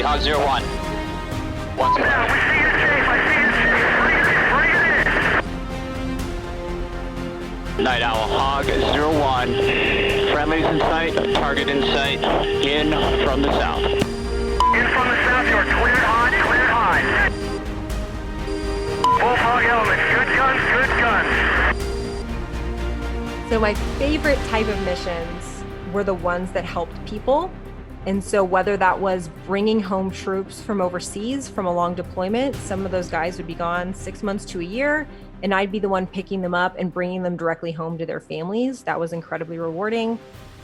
copy. Hog 01. Once more. Yeah, we see his shape. I see his shape. Bring it in. Night Owl, Hog 01. Friendlies in sight, target in sight, in from the south. In from the south, you're cleared hot, cleared hot. Both Hog elements, good guns. So my favorite type of missions were the ones that helped people. And so whether that was bringing home troops from overseas from a long deployment, some of those guys would be gone 6 months to a year, and I'd be the one picking them up and bringing them directly home to their families. That was incredibly rewarding.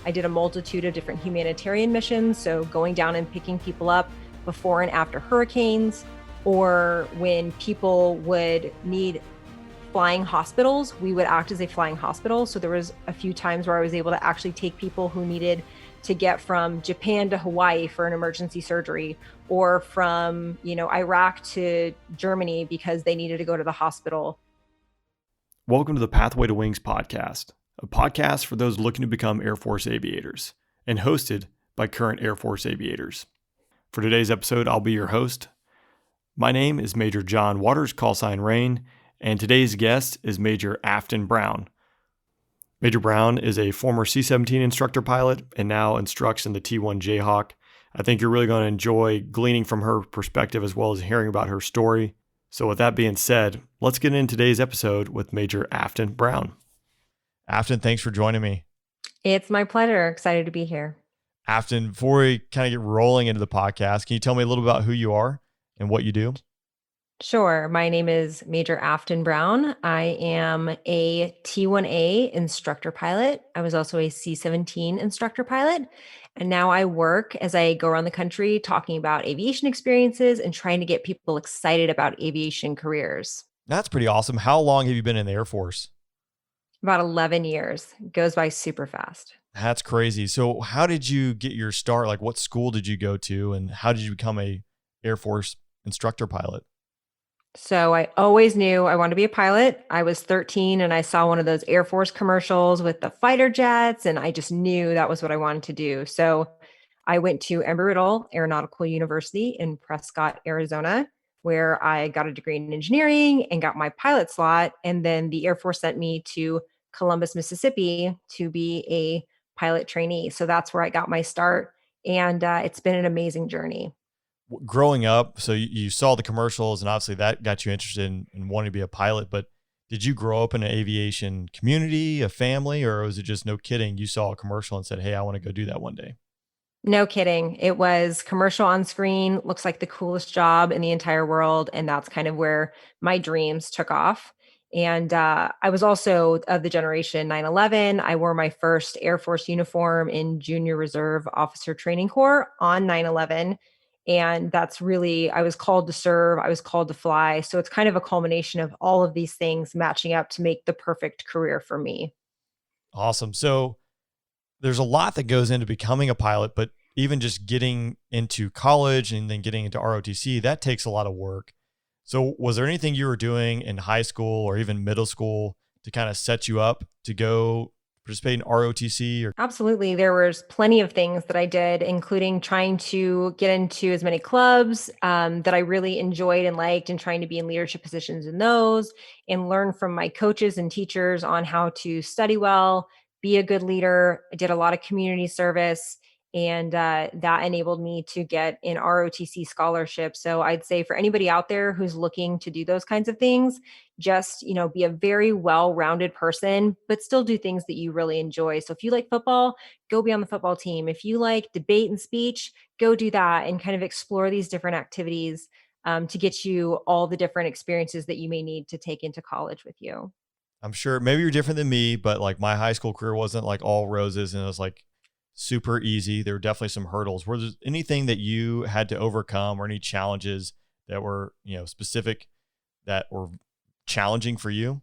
I did a multitude of different humanitarian missions, so going down and picking people up before and after hurricanes, or when people would need flying hospitals, we would act as a flying hospital. So there was a few times where I was able to actually take people who needed to get from Japan to Hawaii for an emergency surgery, or from, Iraq to Germany because they needed to go to the hospital. Welcome to the Pathway to Wings podcast, a podcast for those looking to become Air Force aviators, and hosted by current Air Force aviators. For today's episode, I'll be your host. My name is Major John Waters, callsign Rain, and today's guest is Major Afton Brown. Major Brown is a former C-17 instructor pilot and now instructs in the T-1 Jayhawk. I think you're really going to enjoy gleaning from her perspective as well as hearing about her story. So with that being said, let's get into today's episode with Major Afton Brown. Afton, thanks for joining me. It's my pleasure. Excited to be here. Afton, before we kind of get rolling into the podcast, can you tell me a little about who you are and what you do? Sure. My name is Major Afton Brown. I am a T-1A instructor pilot. I was also a C-17 instructor pilot. And now I work as I go around the country talking about aviation experiences and trying to get people excited about aviation careers. That's pretty awesome. How long have you been in the Air Force? About 11 years. It goes by super fast. That's crazy. So how did you get your start? Like, what school did you go to, and how did you become a Air Force instructor pilot? So I always knew I wanted to be a pilot. I was 13 and I saw one of those Air Force commercials with the fighter jets, and I just knew that was what I wanted to do. So I went to Embry-Riddle Aeronautical University in Prescott, Arizona, where I got a degree in engineering and got my pilot slot. And then the Air Force sent me to Columbus, Mississippi to be a pilot trainee. So that's where I got my start. And it's been an amazing journey. Growing up, so you saw the commercials and obviously that got you interested in wanting to be a pilot, but did you grow up in an aviation community, a family, or was it just no kidding? You saw a commercial and said, hey, I want to go do that one day. No kidding. It was commercial on screen, looks like the coolest job in the entire world. And that's kind of where my dreams took off. And I was also of the generation 9/11. I wore my first Air Force uniform in Junior Reserve Officer Training Corps on 9/11. And that's really, I was called to serve, I was called to fly. So it's kind of a culmination of all of these things matching up to make the perfect career for me. Awesome. So there's a lot that goes into becoming a pilot, but even just getting into college and then getting into ROTC, that takes a lot of work. So was there anything you were doing in high school or even middle school to kind of set you up to go participate in ROTC? Absolutely. There was plenty of things that I did, including trying to get into as many clubs that I really enjoyed and liked, and trying to be in leadership positions in those, and learn from my coaches and teachers on how to study well, be a good leader. I did a lot of community service, and that enabled me to get an ROTC scholarship. So I'd say for anybody out there who's looking to do those kinds of things, just, be a very well-rounded person, but still do things that you really enjoy. So if you like football, go be on the football team. If you like debate and speech, go do that and kind of explore these different activities to get you all the different experiences that you may need to take into college with you. I'm sure maybe you're different than me, but like my high school career wasn't like all roses and it was like super easy. There were definitely some hurdles. Was there anything that you had to overcome or any challenges that were, specific that were challenging for you?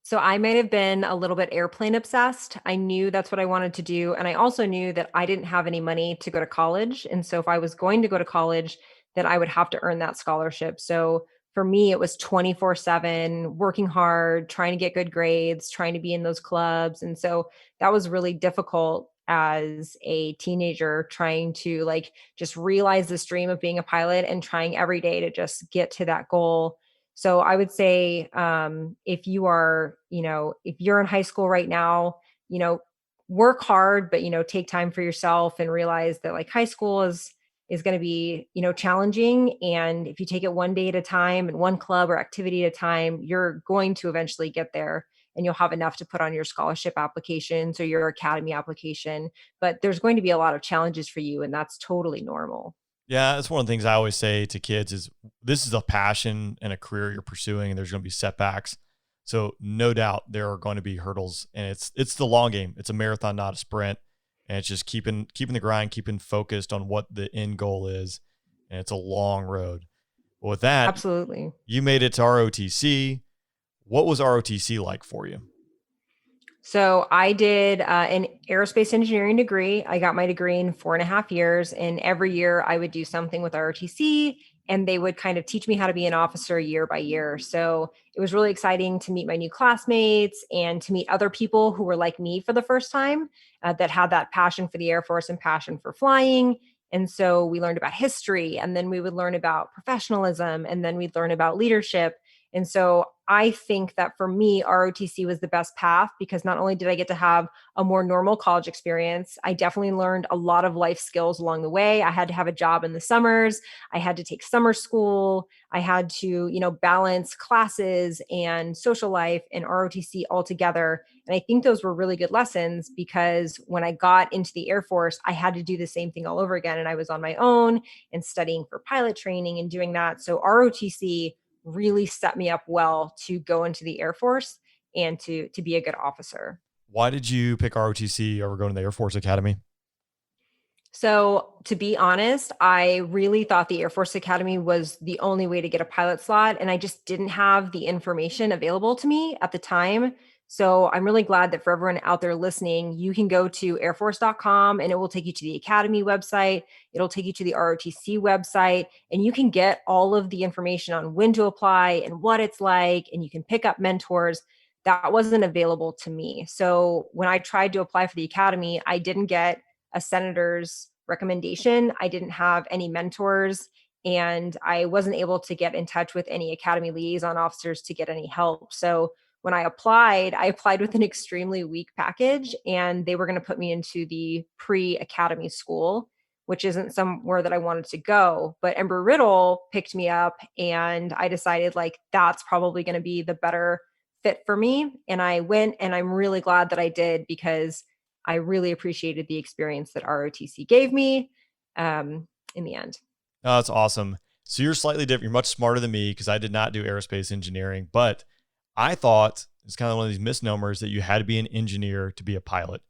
So I might have been a little bit airplane obsessed. I knew that's what I wanted to do. And I also knew that I didn't have any money to go to college. And so if I was going to go to college, then I would have to earn that scholarship. So for me, it was 24/7, working hard, trying to get good grades, trying to be in those clubs. And so that was really difficult as a teenager, trying to like just realize this dream of being a pilot and trying every day to just get to that goal. So I would say, if you are, if you're in high school right now, you know, work hard, but, take time for yourself and realize that like high school is going to be, challenging. And if you take it one day at a time and one club or activity at a time, you're going to eventually get there, and you'll have enough to put on your scholarship applications or your academy application. But there's going to be a lot of challenges for you, and that's totally normal. Yeah, that's one of the things I always say to kids is this is a passion and a career you're pursuing, and there's going to be setbacks. So no doubt there are going to be hurdles, and it's the long game. It's a marathon, not a sprint, and it's just keeping the grind, keeping focused on what the end goal is, and it's a long road. But with that, Absolutely. you made it to ROTC. What was ROTC like for you? So I did an aerospace engineering degree. I got my degree in 4.5 years, and every year I would do something with ROTC, and they would kind of teach me how to be an officer year by year. So it was really exciting to meet my new classmates and to meet other people who were like me for the first time, that had that passion for the Air Force and passion for flying. And so we learned about history, and then we would learn about professionalism, and then we'd learn about leadership. And so I think that for me, ROTC was the best path, because not only did I get to have a more normal college experience, I definitely learned a lot of life skills along the way. I had to have a job in the summers. I had to take summer school. I had to, balance classes and social life and ROTC all together. And I think those were really good lessons, because when I got into the Air Force, I had to do the same thing all over again. And I was on my own and studying for pilot training and doing that. So ROTC really set me up well to go into the Air Force and to be a good officer. Why did you pick ROTC over going to the Air Force Academy? So, to be honest, I really thought the Air Force Academy was the only way to get a pilot slot, and I just didn't have the information available to me at the time. So, I'm really glad that for everyone out there listening, you can go to airforce.com and it will take you to the Academy website. It'll take you to the ROTC website, and you can get all of the information on when to apply and what it's like, and you can pick up mentors. That wasn't available to me. So, when I tried to apply for the Academy, I didn't get a senator's recommendation. I didn't have any mentors, and I wasn't able to get in touch with any academy liaison officers to get any help. So when I applied with an extremely weak package, and they were going to put me into the pre-academy school, which isn't somewhere that I wanted to go. But Embry-Riddle picked me up, and I decided like that's probably going to be the better fit for me. And I went, and I'm really glad that I did, because I really appreciated the experience that ROTC gave me, in the end. Oh, that's awesome. So you're slightly different. You're much smarter than me, because I did not do aerospace engineering, but I thought it's kind of one of these misnomers that you had to be an engineer to be a pilot.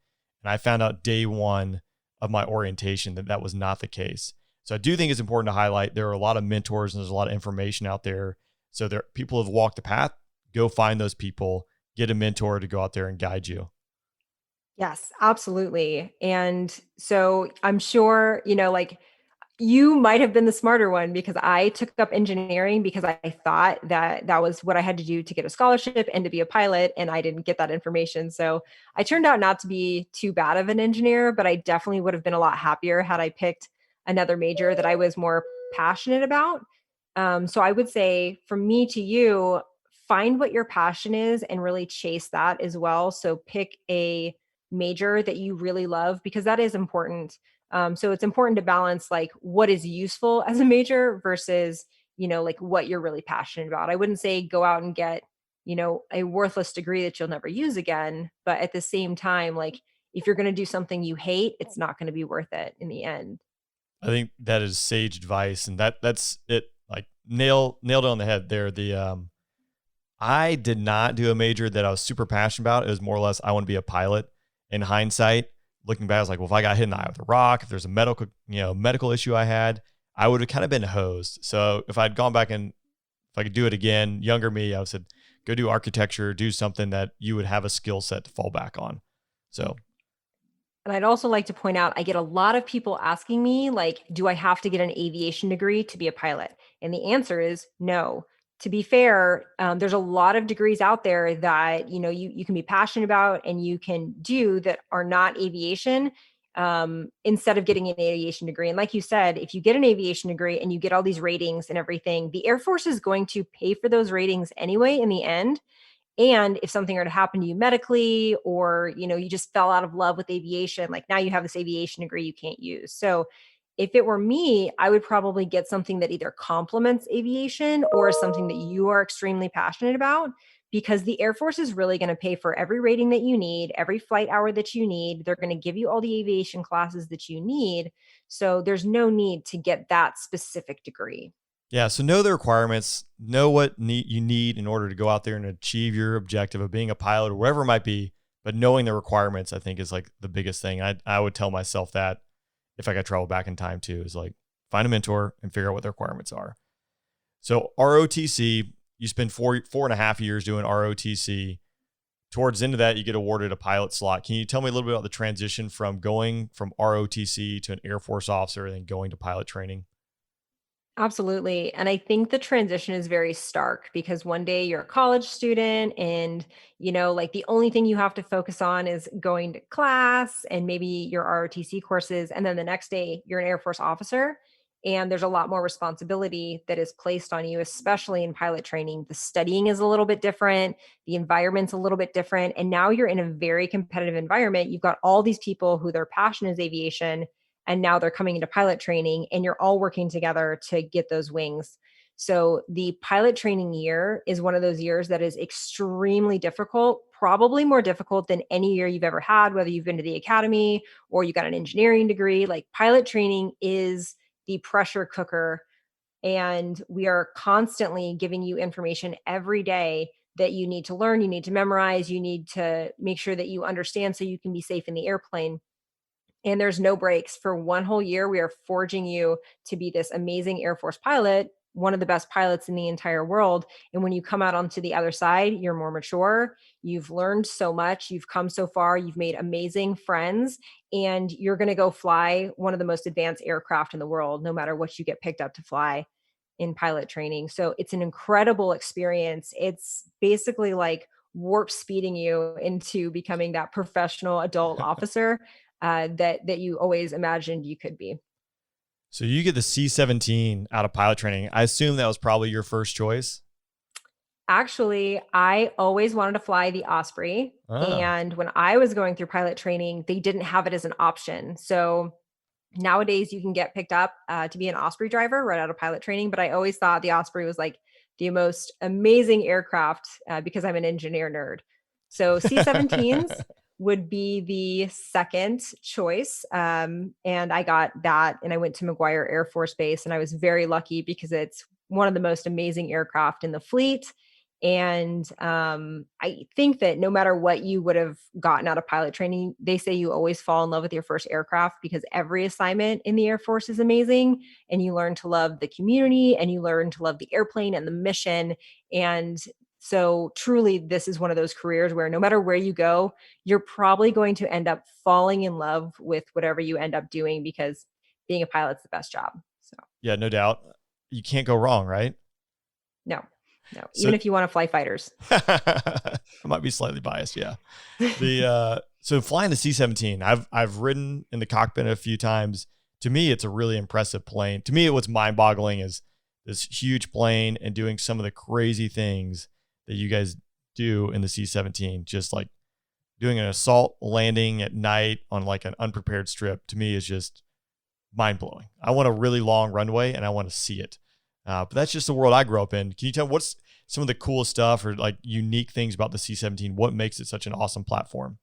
And I found out day one of my orientation that that was not the case. So I do think it's important to highlight there are a lot of mentors and there's a lot of information out there. So there people have walked the path. Go find those people, get a mentor to go out there and guide you. Yes, absolutely. And so I'm sure, like you might have been the smarter one, because I took up engineering because I thought that that was what I had to do to get a scholarship and to be a pilot. And I didn't get that information. So I turned out not to be too bad of an engineer, but I definitely would have been a lot happier had I picked another major that I was more passionate about. So I would say from me to you, find what your passion is and really chase that as well. So pick a major that you really love, because that is important. So it's important to balance like what is useful as a major versus, like what you're really passionate about. I wouldn't say go out and get, a worthless degree that you'll never use again. But at the same time, like if you're going to do something you hate, it's not going to be worth it in the end. I think that is sage advice, and that's it. Like nailed it on the head there. I did not do a major that I was super passionate about. It was more or less I want to be a pilot. In hindsight, looking back, I was like, well, if I got hit in the eye with a rock, if there's a medical issue I had, I would have kind of been hosed. So if I'd gone back and if I could do it again, younger me, I would have said, go do architecture, do something that you would have a skill set to fall back on. So. And I'd also like to point out, I get a lot of people asking me, like, do I have to get an aviation degree to be a pilot? And the answer is no. to be fair, there's a lot of degrees out there that, you can be passionate about and you can do that are not aviation, instead of getting an aviation degree. And like you said, if you get an aviation degree and you get all these ratings and everything, the Air Force is going to pay for those ratings anyway in the end. And if something were to happen to you medically, or, you just fell out of love with aviation, like now you have this aviation degree you can't use. So if it were me, I would probably get something that either complements aviation or is something that you are extremely passionate about, because the Air Force is really going to pay for every rating that you need, every flight hour that you need. They're going to give you all the aviation classes that you need. So there's no need to get that specific degree. Yeah. So know the requirements, know what you need in order to go out there and achieve your objective of being a pilot or whatever it might be. But knowing the requirements, I think, is like the biggest thing. I would tell myself that if I could travel back in time too, is like find a mentor and figure out what the requirements are. So ROTC, you spend 4.5 years doing ROTC. Towards the end of that, you get awarded a pilot slot. Can you tell me a little bit about the transition from going from ROTC to an Air Force officer and then going to pilot training? Absolutely. And I think the transition is very stark because one day you're a college student and, like the only thing you have to focus on is going to class and maybe your ROTC courses. And then the next day you're an Air Force officer and there's a lot more responsibility that is placed on you, especially in pilot training. The studying is a little bit different. The environment's a little bit different. And now you're in a very competitive environment. You've got all these people who their passion is aviation, and now they're coming into pilot training and you're all working together to get those wings. So the pilot training year is one of those years that is extremely difficult, probably more difficult than any year you've ever had, whether you've been to the academy or you got an engineering degree. Like pilot training is the pressure cooker, and we are constantly giving you information every day that you need to learn, you need to memorize, you need to make sure that you understand so you can be safe in the airplane. And there's no breaks. For one whole year, we are forging you to be this amazing Air Force pilot, one of the best pilots in the entire world. And when you come out onto the other side, you're more mature. You've learned so much. You've come so far. You've made amazing friends. And you're going to go fly one of the most advanced aircraft in the world, no matter what you get picked up to fly in pilot training. So it's an incredible experience. It's basically like warp speeding you into becoming that professional adult officer that you always imagined you could be. So you get the C-17 out of pilot training. I assume that was probably your first choice. Actually, I always wanted to fly the Osprey. And when I was going through pilot training, they didn't have it as an option. So nowadays you can get picked up to be an Osprey driver right out of pilot training. But I always thought the Osprey was like the most amazing aircraft because I'm an engineer nerd. So C-17s would be the second choice. And I got that and I went to McGuire Air Force Base, and I was very lucky because it's one of the most amazing aircraft in the fleet. And I think that no matter what you would have gotten out of pilot training, they say you always fall in love with your first aircraft because every assignment in the Air Force is amazing. And you learn to love the community and you learn to love the airplane and the mission. And so truly, this is one of those careers where no matter where you go, you're probably going to end up falling in love with whatever you end up doing because being a pilot's the best job. So Yeah, no doubt. You can't go wrong, right? no, even if you want to fly fighters. I might be slightly biased. Yeah. So flying the C-17, I've ridden in the cockpit a few times. To me, it's a really impressive plane. To me, what's mind boggling is this huge plane and doing some of the crazy things that you guys do in the C-17, just like doing an assault landing at night on like an unprepared strip, to me is just mind blowing. I want a really long runway and I want to see it. But that's just the world I grew up in. Can you tell me what's some of the coolest stuff or like unique things about the C-17? What makes it such an awesome platform?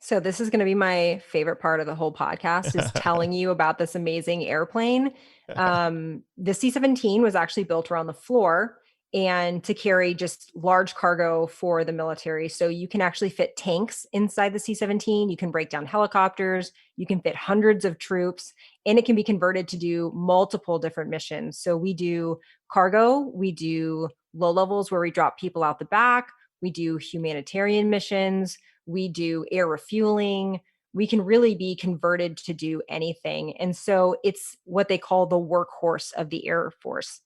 So this is going to be my favorite part of the whole podcast is telling you about this amazing airplane. The C-17 was actually built around the floor and to carry just large cargo for the military. So you can actually fit tanks inside the C-17. You can break down helicopters. You can fit hundreds of troops, and it can be converted to do multiple different missions. So we do cargo, we do low levels where we drop people out the back. We do humanitarian missions. We do air refueling. We can really be converted to do anything. And so it's what they call the workhorse of the Air Force.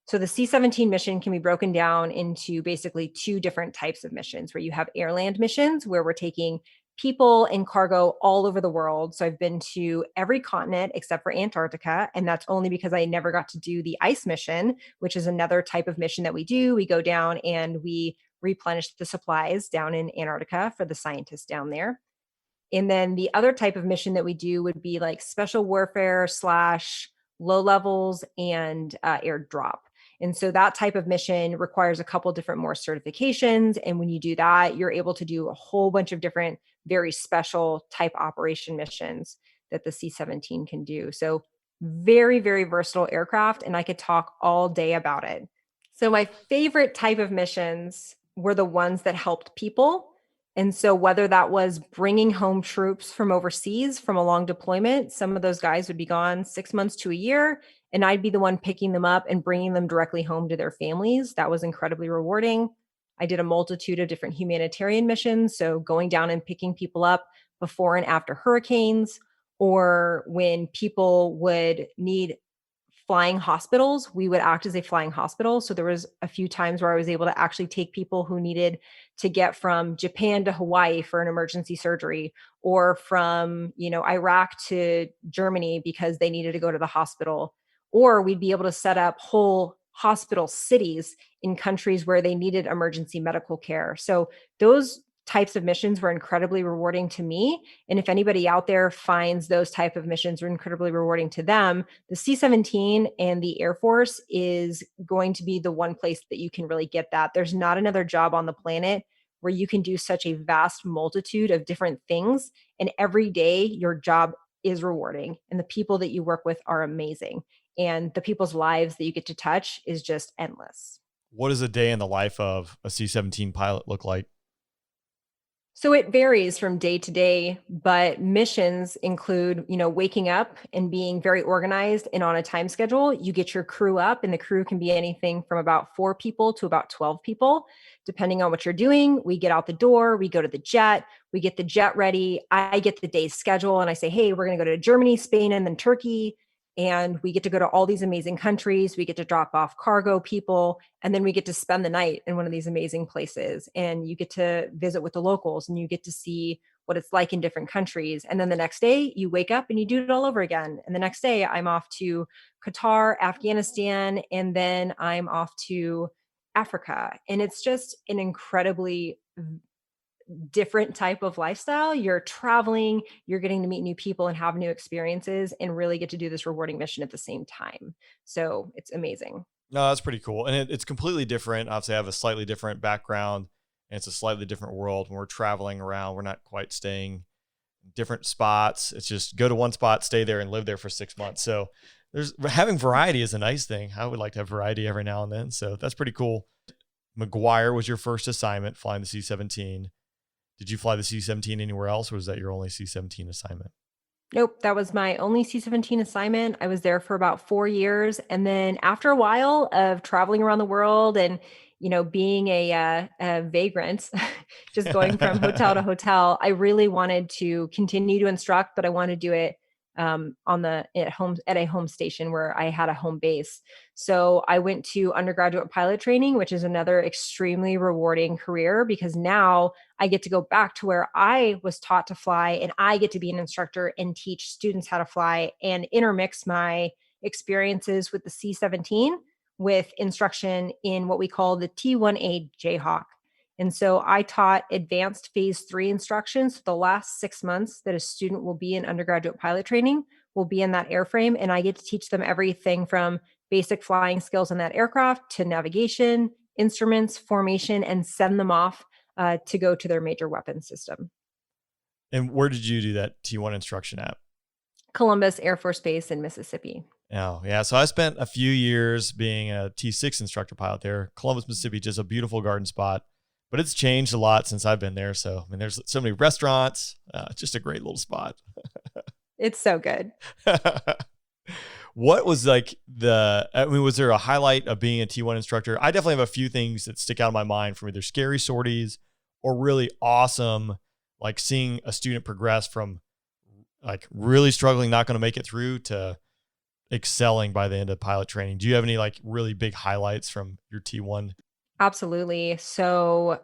So the C-17 mission can be broken down into basically two different types of missions, where you have air-land missions, where we're taking people and cargo all over the world. So I've been to every continent except for Antarctica, and that's only because I never got to do the ice mission, which is another type of mission that we do. We go down and we replenish the supplies down in Antarctica for the scientists down there. And then the other type of mission that we do would be like special warfare slash low levels and airdrop. And so that type of mission requires a couple different more certifications. And when you do that, you're able to do a whole bunch of different, very special type operation missions that the C-17 can do. So very, very versatile aircraft. And I could talk all day about it. So my favorite type of missions were the ones that helped people. And so whether that was bringing home troops from overseas from a long deployment, some of those guys would be gone 6 months to a year, and I'd be the one picking them up and bringing them directly home to their families. That was incredibly rewarding. I did a multitude of different humanitarian missions. So going down and picking people up before and after hurricanes, or when people would need flying hospitals, we would act as a flying hospital. So there was a few times where I was able to actually take people who needed to get from Japan to Hawaii for an emergency surgery, or from, Iraq to Germany because they needed to go to the hospital. Or we'd be able to set up whole hospital cities in countries where they needed emergency medical care. So those types of missions were incredibly rewarding to me. And if anybody out there finds those type of missions were incredibly rewarding to them, the C-17 and the Air Force is going to be the one place that you can really get that. There's not another job on the planet where you can do such a vast multitude of different things. And every day your job is rewarding and the people that you work with are amazing. And the people's lives that you get to touch is just endless. What does a day in the life of a C-17 pilot look like? So it varies from day to day, but missions include, waking up and being very organized and on a time schedule. You get your crew up, and the crew can be anything from about 4 people to about 12 people, depending on what you're doing. We get out the door, we go to the jet, we get the jet ready. I get the day's schedule and I say, hey, we're going to go to Germany, Spain, and then Turkey. And we get to go to all these amazing countries. We get to drop off cargo people, and then we get to spend the night in one of these amazing places. And you get to visit with the locals, and you get to see what it's like in different countries. And then the next day you wake up and you do it all over again. And the next day I'm off to Qatar, Afghanistan, and then I'm off to Africa. And it's just an incredibly different type of lifestyle. You're traveling, you're getting to meet new people and have new experiences and really get to do this rewarding mission at the same time. So it's amazing. No, that's pretty cool. And it's completely different. Obviously, I have a slightly different background and it's a slightly different world. When we're traveling around, we're not quite staying in different spots. It's just go to one spot, stay there, and live there for 6 months. So having variety is a nice thing. I would like to have variety every now and then. So that's pretty cool. McGuire was your first assignment flying the C-17. Did you fly the C-17 anywhere else, or was that your only C-17 assignment? Nope, that was my only C-17 assignment. I was there for about 4 years. And then after a while of traveling around the world and, being a vagrant, just going from hotel to hotel, I really wanted to continue to instruct, but I wanted to do it at a home station where I had a home base. So I went to undergraduate pilot training, which is another extremely rewarding career because now I get to go back to where I was taught to fly, and I get to be an instructor and teach students how to fly and intermix my experiences with the C-17 with instruction in what we call the T-1A Jayhawk. And so I taught advanced phase 3 instructions. The last 6 months that a student will be in undergraduate pilot training will be in that airframe. And I get to teach them everything from basic flying skills in that aircraft to navigation, instruments, formation, and send them off to go to their major weapons system. And where did you do that T1 instruction at? Columbus Air Force Base in Mississippi. Oh, yeah. So I spent a few years being a T6 instructor pilot there. Columbus, Mississippi, just a beautiful garden spot. But it's changed a lot since I've been there. So, there's so many restaurants. It's just a great little spot. It's so good. What was was there a highlight of being a T1 instructor? I definitely have a few things that stick out in my mind from either scary sorties or really awesome, like seeing a student progress from like really struggling, not going to make it through to excelling by the end of pilot training. Do you have any like really big highlights from your T1? Absolutely. So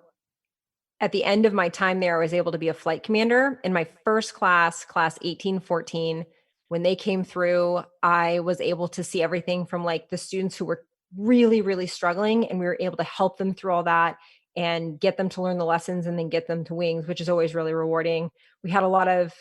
at the end of my time there, I was able to be a flight commander in my first class, class 1814. When they came through, I was able to see everything from like the students who were really, really struggling, and we were able to help them through all that and get them to learn the lessons and then get them to wings, which is always really rewarding. We had a lot of,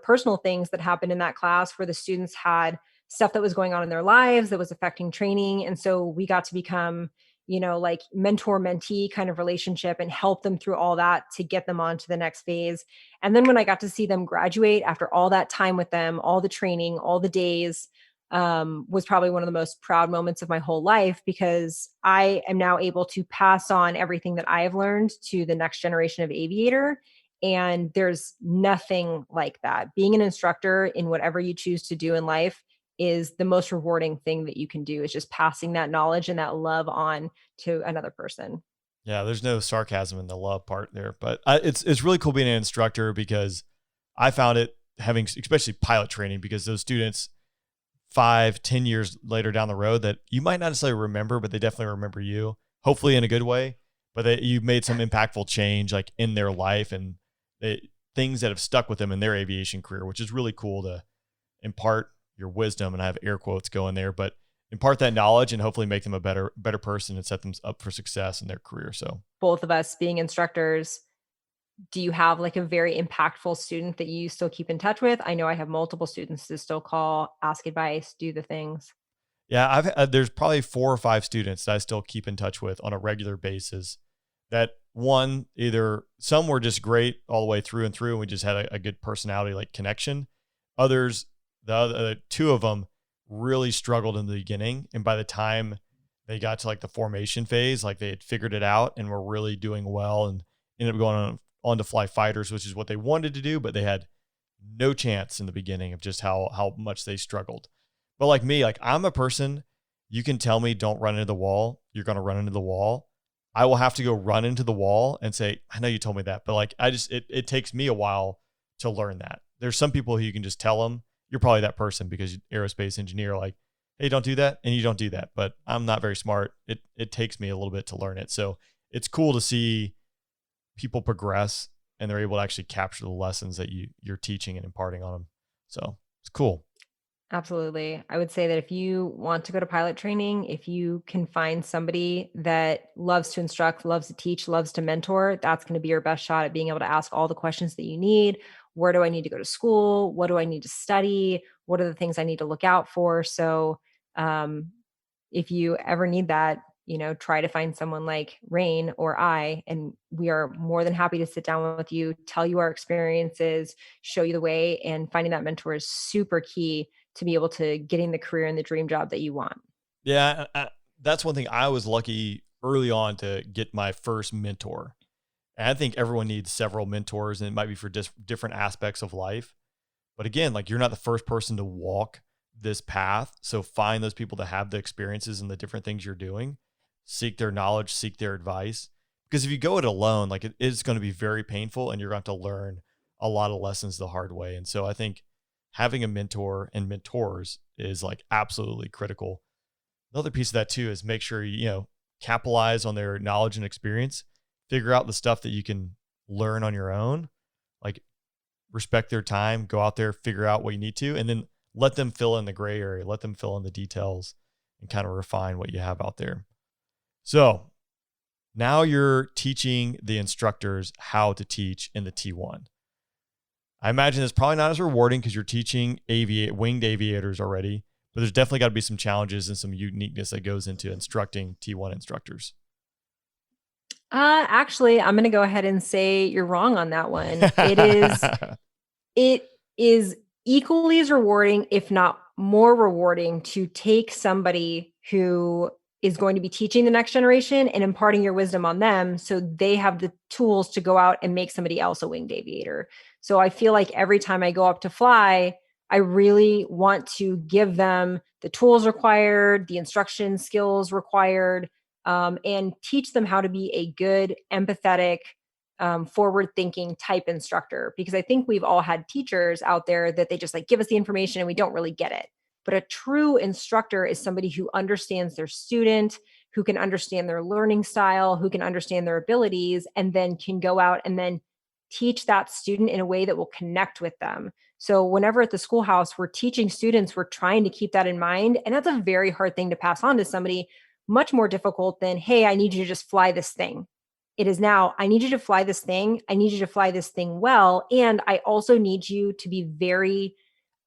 personal things that happened in that class where the students had stuff that was going on in their lives that was affecting training. And so we got to become like mentor mentee kind of relationship and help them through all that to get them on to the next phase. And then when I got to see them graduate after all that time with them, all the training, all the days, was probably one of the most proud moments of my whole life, because I am now able to pass on everything that I have learned to the next generation of aviator. And there's nothing like that. Being an instructor in whatever you choose to do in life is the most rewarding thing that you can do, is just passing that knowledge and that love on to another person. Yeah, there's no sarcasm in the love part there, but it's really cool being an instructor, because I found it having, especially pilot training, because those students 5-10 years later down the road that you might not necessarily remember, but they definitely remember you, hopefully in a good way, but that you made some impactful change like in their life, and things that have stuck with them in their aviation career, which is really cool to impart your wisdom, and I have air quotes going there, but impart that knowledge and hopefully make them a better person and set them up for success in their career. So Both of us being instructors, do you have like a very impactful student that you still keep in touch with? I know I have multiple students to still call, ask advice, do the things. yeah, there's probably 4 or 5 students that I still keep in touch with on a regular basis. That one, either some were just great all the way through and through, and we just had a good personality like connection. Others, the other 2 of them really struggled in the beginning, and by the time they got to like the formation phase, like they had figured it out and were really doing well, and ended up going on to fly fighters, which is what they wanted to do, but they had no chance in the beginning of just how much they struggled. But like me, like I'm a person, you can tell me don't run into the wall, you're going to run into the wall. I will have to go run into the wall and say, I know you told me that, but like it takes me a while to learn that. There's some people who you can just tell them, you're probably that person because you're aerospace engineer, like, hey, don't do that, and you don't do that. But I'm not very smart. It takes me a little bit to learn it. So it's cool to see people progress and they're able to actually capture the lessons that you're teaching and imparting on them. So it's cool. Absolutely. I would say that if you want to go to pilot training, if you can find somebody that loves to instruct, loves to teach, loves to mentor, that's going to be your best shot at being able to ask all the questions that you need. Where do I need to go to school? What do I need to study? What are the things I need to look out for? So, um, if you ever need that, try to find someone like Rain or I, and we are more than happy to sit down with you, tell you our experiences, show you the way, and finding that mentor is super key to be able to getting the career and the dream job that you want. Yeah, that's one thing. I was lucky early on to get my first mentor. And I think everyone needs several mentors, and it might be for different aspects of life. But again, like you're not the first person to walk this path. So find those people that have the experiences and the different things you're doing, seek their knowledge, seek their advice. Because if you go it alone, like it is going to be very painful and you're going to have to learn a lot of lessons the hard way. And so I think having a mentor and mentors is like absolutely critical. Another piece of that too is make sure you capitalize on their knowledge and experience, figure out the stuff that you can learn on your own, like respect their time, go out there, figure out what you need to, and then let them fill in the gray area, let them fill in the details and kind of refine what you have out there. So now you're teaching the instructors how to teach in the T1. I imagine it's probably not as rewarding because you're teaching winged aviators already, but there's definitely got to be some challenges and some uniqueness that goes into instructing T1 instructors. Actually, I'm going to go ahead and say you're wrong on that one. It is equally as rewarding, if not more rewarding, to take somebody who is going to be teaching the next generation and imparting your wisdom on them so they have the tools to go out and make somebody else a winged aviator. So I feel like every time I go up to fly, I really want to give them the tools required, the instruction skills required, and teach them how to be a good, empathetic, forward-thinking type instructor. Because I think we've all had teachers out there that they just like give us the information and we don't really get it. But a true instructor is somebody who understands their student, who can understand their learning style, who can understand their abilities, and then can go out and then teach that student in a way that will connect with them. So whenever at the schoolhouse we're teaching students, we're trying to keep that in mind. And that's a very hard thing to pass on to somebody, much more difficult than, hey, I need you to just fly this thing. It is now, I need you to fly this thing. I need you to fly this thing well. And I also need you to be very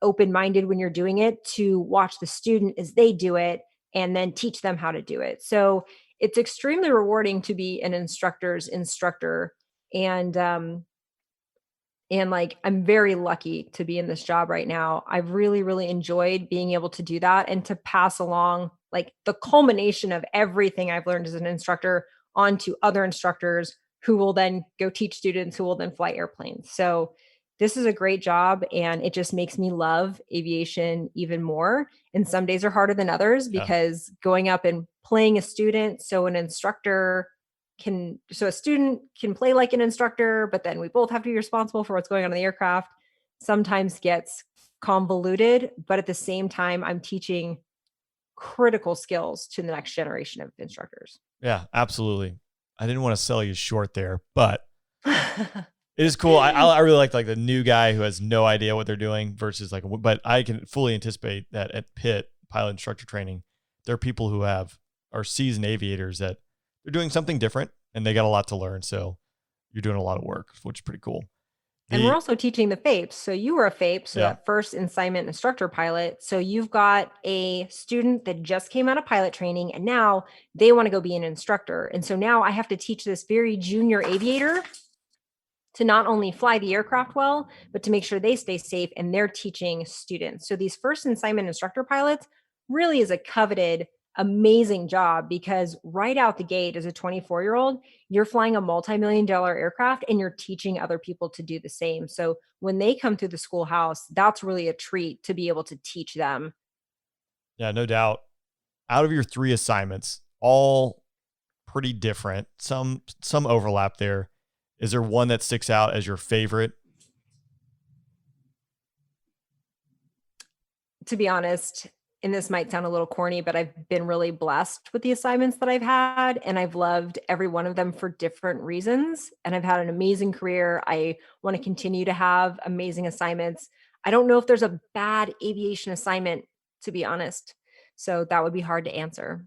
open-minded when you're doing it, to watch the student as they do it and then teach them how to do it. So it's extremely rewarding to be an instructor's instructor. And like, I'm very lucky to be in this job right now. I've really, really enjoyed being able to do that and to pass along like the culmination of everything I've learned as an instructor onto other instructors who will then go teach students who will then fly airplanes. So this is a great job, and it just makes me love aviation even more. And some days are harder than others because going up and playing a student, so a student can play like an instructor, but then we both have to be responsible for what's going on in the aircraft, sometimes gets convoluted. But at the same time, I'm teaching critical skills to the next generation of instructors. Yeah, absolutely. I didn't want to sell you short there, but it is cool. I really like the new guy who has no idea what they're doing versus but I can fully anticipate that at Pitt pilot instructor training, there are people who are seasoned aviators that they're doing something different and they got a lot to learn. So you're doing a lot of work, which is pretty cool. And we're also teaching the FAPEs. So you were a FAPE, so that first assignment instructor pilot. So you've got a student that just came out of pilot training and now they want to go be an instructor. And so now I have to teach this very junior aviator to not only fly the aircraft well, but to make sure they stay safe, and they're teaching students. So these first assignment instructor pilots really is a coveted, amazing job, because right out the gate as a 24-year-old, you're flying a multi-million-dollar aircraft and you're teaching other people to do the same. So when they come through the schoolhouse, that's really a treat to be able to teach them. Yeah, no doubt. Out of your 3 assignments, all pretty different, some overlap there. Is there one that sticks out as your favorite? To be honest, and this might sound a little corny, but I've been really blessed with the assignments that I've had, and I've loved every one of them for different reasons. And I've had an amazing career. I want to continue to have amazing assignments. I don't know if there's a bad aviation assignment, to be honest. So that would be hard to answer.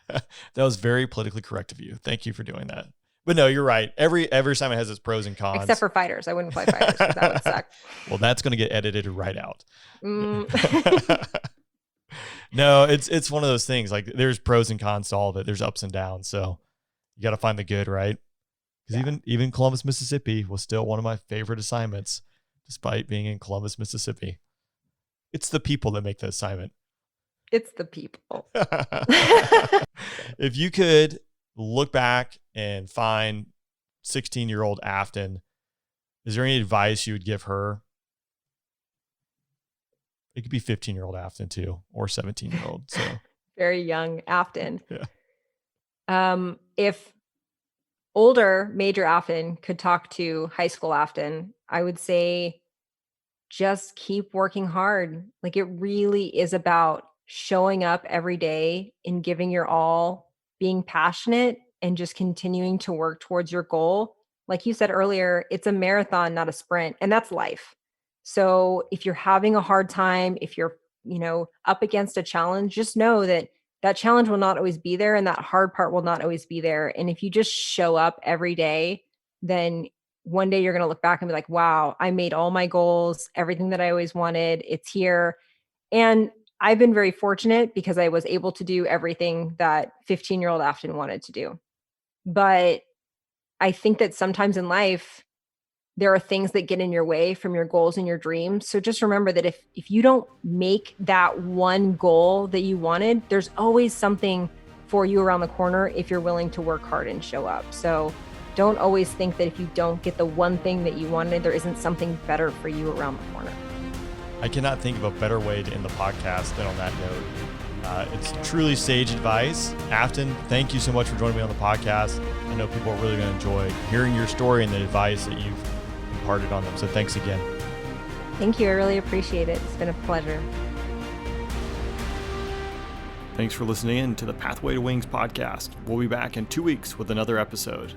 That was very politically correct of you. Thank you for doing that. But no, you're right. Every assignment has its pros and cons. Except for fighters. I wouldn't fly fighters because that would suck. Well, that's going to get edited right out. No, it's one of those things. Like, there's pros and cons to all of it. There's ups and downs. So you got to find the good, right? Because even Columbus, Mississippi was still one of my favorite assignments, despite being in Columbus, Mississippi. It's the people that make the assignment. It's the people. If you could look back and find 16-year-old Afton, is there any advice you would give her? It could be 15-year-old Afton too, or 17-year-old. So very young Afton. Yeah. If older Major Afton could talk to high school Afton, I would say just keep working hard. Like, it really is about showing up every day and giving your all, being passionate, and just continuing to work towards your goal. Like you said earlier, it's a marathon, not a sprint, and that's life. So if you're having a hard time, if you're, up against a challenge, just know that that challenge will not always be there and that hard part will not always be there. And if you just show up every day, then one day you're going to look back and be like, wow, I made all my goals, everything that I always wanted, it's here. And I've been very fortunate because I was able to do everything that 15-year-old Afton wanted to do. But I think that sometimes in life, there are things that get in your way from your goals and your dreams. So just remember that if you don't make that one goal that you wanted, there's always something for you around the corner if you're willing to work hard and show up. So don't always think that if you don't get the one thing that you wanted, there isn't something better for you around the corner. I cannot think of a better way to end the podcast than on that note. It's truly sage advice. Afton, thank you so much for joining me on the podcast. I know people are really going to enjoy hearing your story and the advice that you've imparted on them. So thanks again. Thank you. I really appreciate it. It's been a pleasure. Thanks for listening in to the Pathway to Wings podcast. We'll be back in 2 weeks with another episode.